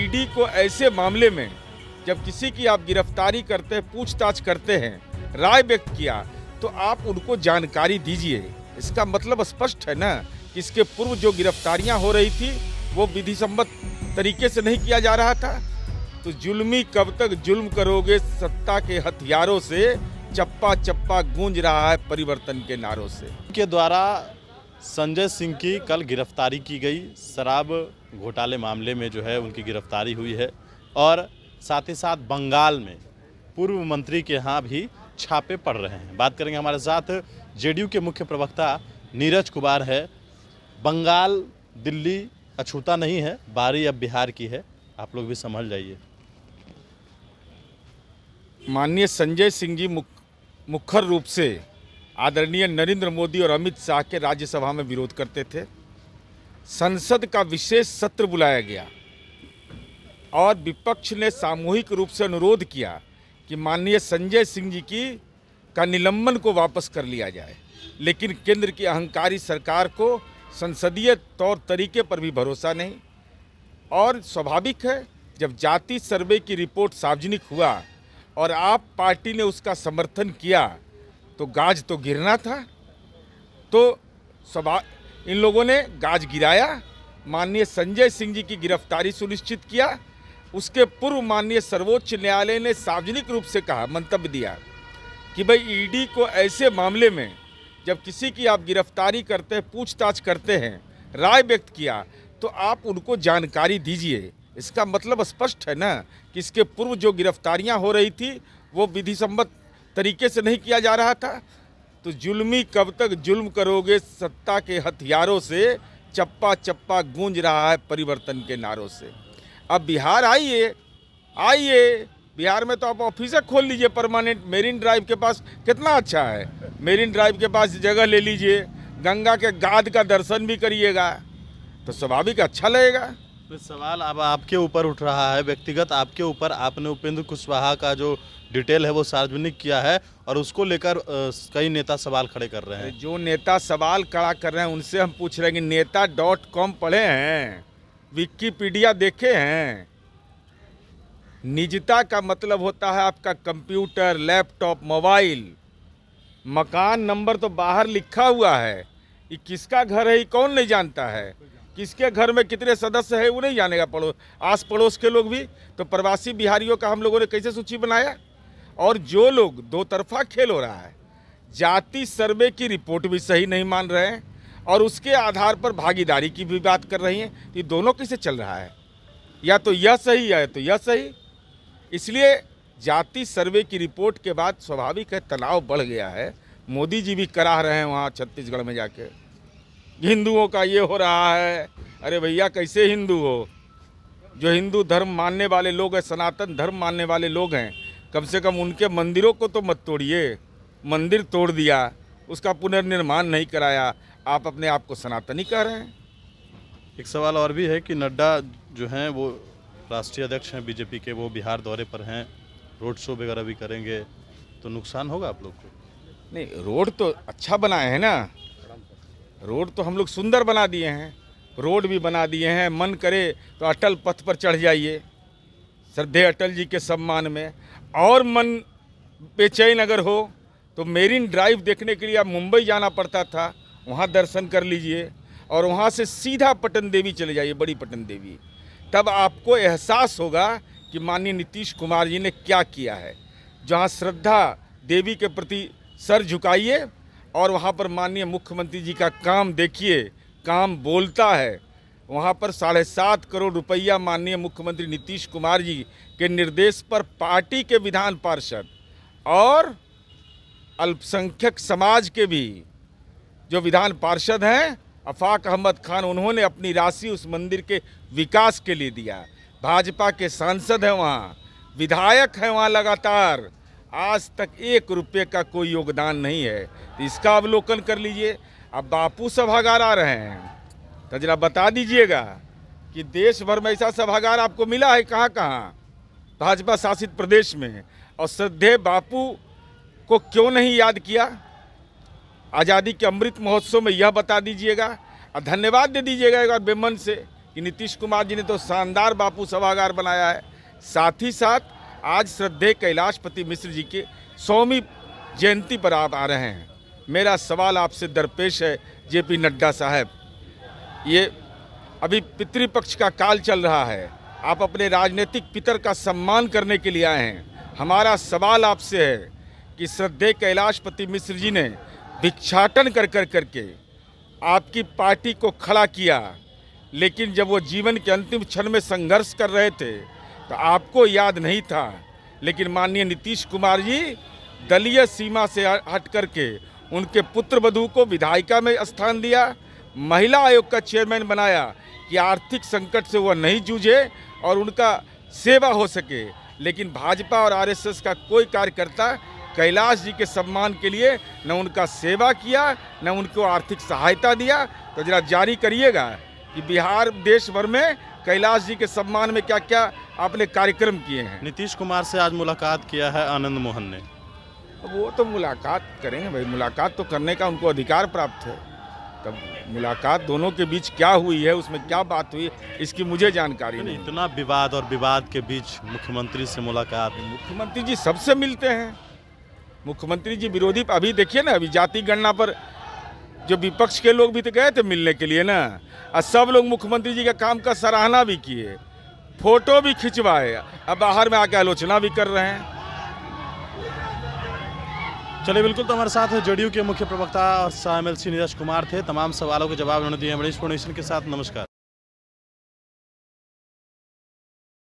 ED को ऐसे मामले में जब किसी की आप गिरफ्तारी करते हैं, पूछताछ करते हैं, राय व्यक्त किया, तो आप उनको जानकारी दीजिए। इसका मतलब स्पष्ट है ना कि इसके पूर्व जो गिरफ्तारियां हो रही थी वो विधिसम्मत तरीके से नहीं किया जा रहा था। तो जुल्मी कब तक जुल्म करोगे, सत्ता के हथियारों से चप्पा चप्पा गूंज रहा है परिवर्तन के नारों से। के द्वारा संजय सिंह की कल गिरफ्तारी की गई, शराब घोटाले मामले में जो है उनकी गिरफ्तारी हुई है और साथ ही साथ बंगाल में पूर्व मंत्री के यहाँ भी छापे पड़ रहे हैं। बात करेंगे, हमारे साथ जेडीयू के मुख्य प्रवक्ता नीरज कुमार है। बंगाल दिल्ली अछूता नहीं है, बारी अब बिहार की है, आप लोग भी समझ जाइए। माननीय संजय सिंह जी मुखर रूप से आदरणीय नरेंद्र मोदी और अमित शाह के राज्यसभा में विरोध करते थे। संसद का विशेष सत्र बुलाया गया और विपक्ष ने सामूहिक रूप से अनुरोध किया कि माननीय संजय सिंह जी का निलंबन को वापस कर लिया जाए, लेकिन केंद्र की अहंकारी सरकार को संसदीय तौर तरीके पर भी भरोसा नहीं। और स्वाभाविक है, जब जाति सर्वे की रिपोर्ट सार्वजनिक हुआ और आप पार्टी ने उसका समर्थन किया तो गाज तो गिरना था। तो इन लोगों ने गाज गिराया, माननीय संजय सिंह जी की गिरफ्तारी सुनिश्चित किया। उसके पूर्व माननीय सर्वोच्च न्यायालय ने सार्वजनिक रूप से कहा, मंतव्य दिया कि भाई ईडी को ऐसे मामले में जब किसी की आप गिरफ्तारी करते हैं, पूछताछ करते हैं, राय व्यक्त किया, तो आप उनको जानकारी दीजिए। इसका मतलब स्पष्ट है ना कि इसके पूर्व जो गिरफ्तारियां हो रही थी वो विधिसम्मत तरीके से नहीं किया जा रहा था। तो जुल्मी कब तक जुल्म करोगे, सत्ता के हथियारों से चप्पा चप्पा गूंज रहा है परिवर्तन के नारों से। अब बिहार आइए, बिहार में तो आप ऑफिस खोल लीजिए परमानेंट। मेरीन ड्राइव के पास कितना अच्छा है, मेरीन ड्राइव के पास जगह ले लीजिए, गंगा के गाद का दर्शन भी करिएगा, तो स्वाभाविक अच्छा लगेगा। तो सवाल अब आपके ऊपर उठ रहा है, व्यक्तिगत आपके ऊपर। आपने उपेंद्र कुशवाहा का जो डिटेल है वो सार्वजनिक किया है और उसको लेकर कई नेता सवाल खड़े कर रहे हैं। जो नेता सवाल खड़ा कर रहे हैं उनसे हम पूछ रहे हैं कि नेता.com पढ़े हैं, विकिपीडिया देखे हैं? निजता का मतलब होता है आपका कंप्यूटर, लैपटॉप, मोबाइल। मकान नंबर तो बाहर लिखा हुआ है, ये किसका घर है ये कौन नहीं जानता है, किसके घर में कितने सदस्य है वो नहीं जानेगा आस पड़ोस के लोग भी। तो प्रवासी बिहारियों का हम लोगों ने कैसे सूची बनाया? और जो लोग दो तरफा खेल हो रहा है, जाति सर्वे की रिपोर्ट भी सही नहीं मान रहे हैं और उसके आधार पर भागीदारी की भी बात कर रही हैं, ये दोनों कैसे चल रहा है? या तो यह सही है तो यह सही। इसलिए जाति सर्वे की रिपोर्ट के बाद स्वाभाविक है तनाव बढ़ गया है। मोदी जी भी कराह रहे हैं वहाँ छत्तीसगढ़ में जाके, हिंदुओं का ये हो रहा है। अरे भैया, कैसे हिंदू हो? जो हिंदू धर्म मानने वाले लोग हैं, सनातन धर्म मानने वाले लोग हैं, कम से कम उनके मंदिरों को तो मत तोड़िए। मंदिर तोड़ दिया, उसका पुनर्निर्माण नहीं कराया, आप अपने आप को सनातनी कह रहे हैं। एक सवाल और भी है कि नड्डा जो हैं वो राष्ट्रीय अध्यक्ष हैं बीजेपी के, वो बिहार दौरे पर हैं, रोड शो वगैरह भी करेंगे, तो नुकसान होगा आप लोग को? नहीं, रोड तो अच्छा बनाए हैं ना, रोड तो हम लोग सुंदर बना दिए हैं, रोड भी बना दिए हैं। मन करे तो अटल पथ पर चढ़ जाइए श्रद्धेय अटल जी के सम्मान में। और मन बेचैन अगर हो तो मेरीन ड्राइव देखने के लिए आप मुंबई जाना पड़ता था, वहाँ दर्शन कर लीजिए और वहाँ से सीधा पटन देवी चले जाइए, बड़ी पटन देवी। तब आपको एहसास होगा कि माननीय नीतीश कुमार जी ने क्या किया है। जहाँ श्रद्धा देवी के प्रति सर झुकाइए और वहाँ पर माननीय मुख्यमंत्री जी का काम देखिए, काम बोलता है। वहाँ पर 7.5 करोड़ रुपया माननीय मुख्यमंत्री नीतीश कुमार जी के निर्देश पर पार्टी के विधान पार्षद और अल्पसंख्यक समाज के भी जो विधान पार्षद हैं, अफाक अहमद खान, उन्होंने अपनी राशि उस मंदिर के विकास के लिए दिया। भाजपा के सांसद हैं वहाँ, विधायक हैं वहाँ लगातार, आज तक 1 रुपये का कोई योगदान नहीं है। तो इसका अवलोकन कर लीजिए। अब बापू सभागार आ रहे हैं, तो जरा बता दीजिएगा कि देश भर में ऐसा सभागार आपको मिला है कहाँ कहाँ भाजपा शासित प्रदेश में? और श्रद्धेय बापू को क्यों नहीं याद किया? आज़ादी के अमृत महोत्सव में यह बता दीजिएगा और धन्यवाद दे दीजिएगा एक बार बेमन से कि नीतीश कुमार जी ने तो शानदार बापू सभागार बनाया है, साथ ही साथ आज श्रद्धेय कैलाशपति मिश्र जी के 100वीं जयंती पर आप आ रहे हैं। मेरा सवाल आपसे दरपेश है जेपी नड्डा साहब, ये अभी पितृपक्ष का काल चल रहा है, आप अपने राजनीतिक पितर का सम्मान करने के लिए आए हैं। हमारा सवाल आपसे है कि श्रद्धेय कैलाशपति मिश्र जी ने भिक्षाटन करके आपकी पार्टी को खड़ा किया, लेकिन जब वो जीवन के अंतिम क्षण में संघर्ष कर रहे थे तो आपको याद नहीं था, लेकिन माननीय नीतीश कुमार जी दलीय सीमा से हट करके उनके पुत्र वधू को विधायिका में स्थान दिया, महिला आयोग का चेयरमैन बनाया कि आर्थिक संकट से वह नहीं जूझे और उनका सेवा हो सके। लेकिन भाजपा और आरएसएस का कोई कार्यकर्ता कैलाश जी के सम्मान के लिए न उनका सेवा किया न उनको आर्थिक सहायता दिया। तो जरा जारी करिएगा कि बिहार देश भर में कैलाश जी के सम्मान में क्या क्या आपने कार्यक्रम किए हैं। नीतीश कुमार से आज मुलाकात किया है आनंद मोहन ने। वो तो मुलाकात करेंगे भाई, मुलाकात तो करने का उनको अधिकार प्राप्त है। तब मुलाकात दोनों के बीच क्या हुई है, उसमें क्या बात हुई, इसकी मुझे जानकारी नहीं। इतना विवाद और विवाद के बीच मुख्यमंत्री से मुलाकात। मुख्यमंत्री जी सबसे मिलते हैं, मुख्यमंत्री जी विरोधी अभी देखिए ना, अभी जाति गणना पर जो विपक्ष के लोग भी तो गए थे मिलने के लिए ना, और सब लोग मुख्यमंत्री जी के काम का सराहना भी किए, फोटो भी खिंचवाए, अब बाहर में आके आलोचना भी कर रहे हैं। चलिए, बिल्कुल, तो हमारे साथ जेडीयू के मुख्य प्रवक्ता और एमएलसी नीरज कुमार थे। तमाम सवालों के जवाब उन्होंने दिए। मनीष पुणेश्वर के साथ नमस्कार।